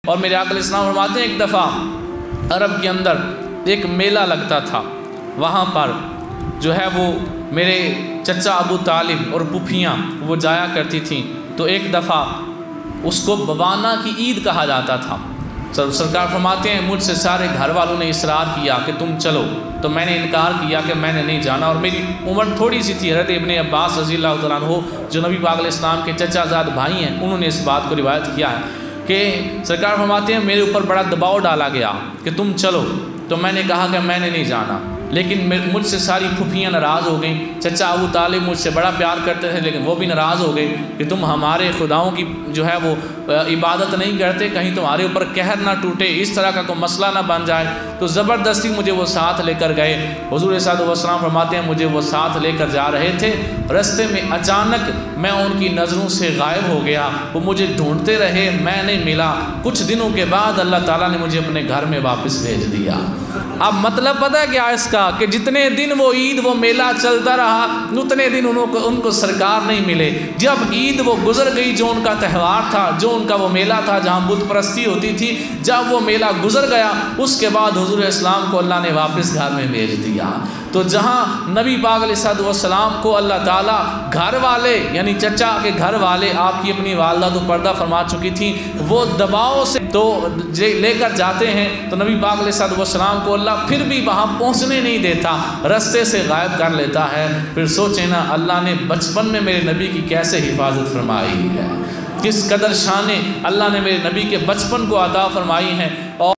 اور میرے آقا علیہ السلام فرماتے ہیں ایک دفعہ عرب کے اندر ایک میلہ لگتا تھا، وہاں پر جو ہے وہ میرے چچا ابو طالب اور پھوپھیاں وہ جایا کرتی تھیں، تو ایک دفعہ اس کو بوانا کی عید کہا جاتا تھا۔ سرکار فرماتے ہیں مجھ سے سارے گھر والوں نے اصرار کیا کہ تم چلو، تو میں نے انکار کیا کہ میں نے نہیں جانا، اور میری عمر تھوڑی سی تھی۔ حضرت ابن عباس رضی اللہ تعالیٰ عنہ جو نبی پاک علیہ السلام کے چچا زاد بھائی ہیں، انہوں نے اس بات کو روایت کیا ہے کہ سرکار فرماتے ہیں میرے اوپر بڑا دباؤ ڈالا گیا کہ تم چلو، تو میں نے کہا کہ میں نے نہیں جانا، لیکن مجھ سے ساری پھوپھیاں ناراض ہو گئیں۔ چچا ابو طالب مجھ سے بڑا پیار کرتے تھے، لیکن وہ بھی ناراض ہو گئے کہ تم ہمارے خداؤں کی جو ہے وہ عبادت نہیں کرتے، کہیں تمہارے اوپر قہر نہ ٹوٹے، اس طرح کا کوئی مسئلہ نہ بن جائے۔ تو زبردستی مجھے وہ ساتھ لے کر گئے۔ حضور صلی اللہ علیہ وسلم فرماتے ہیں مجھے وہ ساتھ لے کر جا رہے تھے، رستے میں اچانک میں ان کی نظروں سے غائب ہو گیا، وہ مجھے ڈھونڈتے رہے، میں نہیں ملا۔ کچھ دنوں کے بعد اللہ تعالیٰ نے مجھے اپنے گھر میں واپس بھیج دیا۔ اب مطلب پتہ ہے کیا اس کا، کہ جتنے دن وہ عید وہ میلہ چلتا رہا اتنے دن ان کو سرکار نہیں ملے۔ جب عید وہ گزر گئی، جو ان کا تہوار تھا، جو ان کا وہ میلہ تھا جہاں بت پرستی ہوتی تھی، جب وہ میلہ گزر گیا اس کے بعد حضور اسلام کو اللہ نے واپس گھر میں بھیج دیا۔ تو جہاں نبی پاک علیہ السلام کو اللہ تعالیٰ گھر والے یعنی چچا کے گھر والے، آپ کی اپنی والدہ تو پردہ فرما چکی تھیں، وہ دباؤ سے تو لے کر جاتے ہیں، تو نبی پاک علیہ السلام کو اللہ پھر بھی وہاں پہنچنے نہیں دیتا، رستے سے غائب کر لیتا ہے۔ پھر سوچیں نا اللہ نے بچپن میں میرے نبی کی کیسے حفاظت فرمائی ہے، کس قدر شانیں اللہ نے میرے نبی کے بچپن کو عطا فرمائی ہیں۔ اور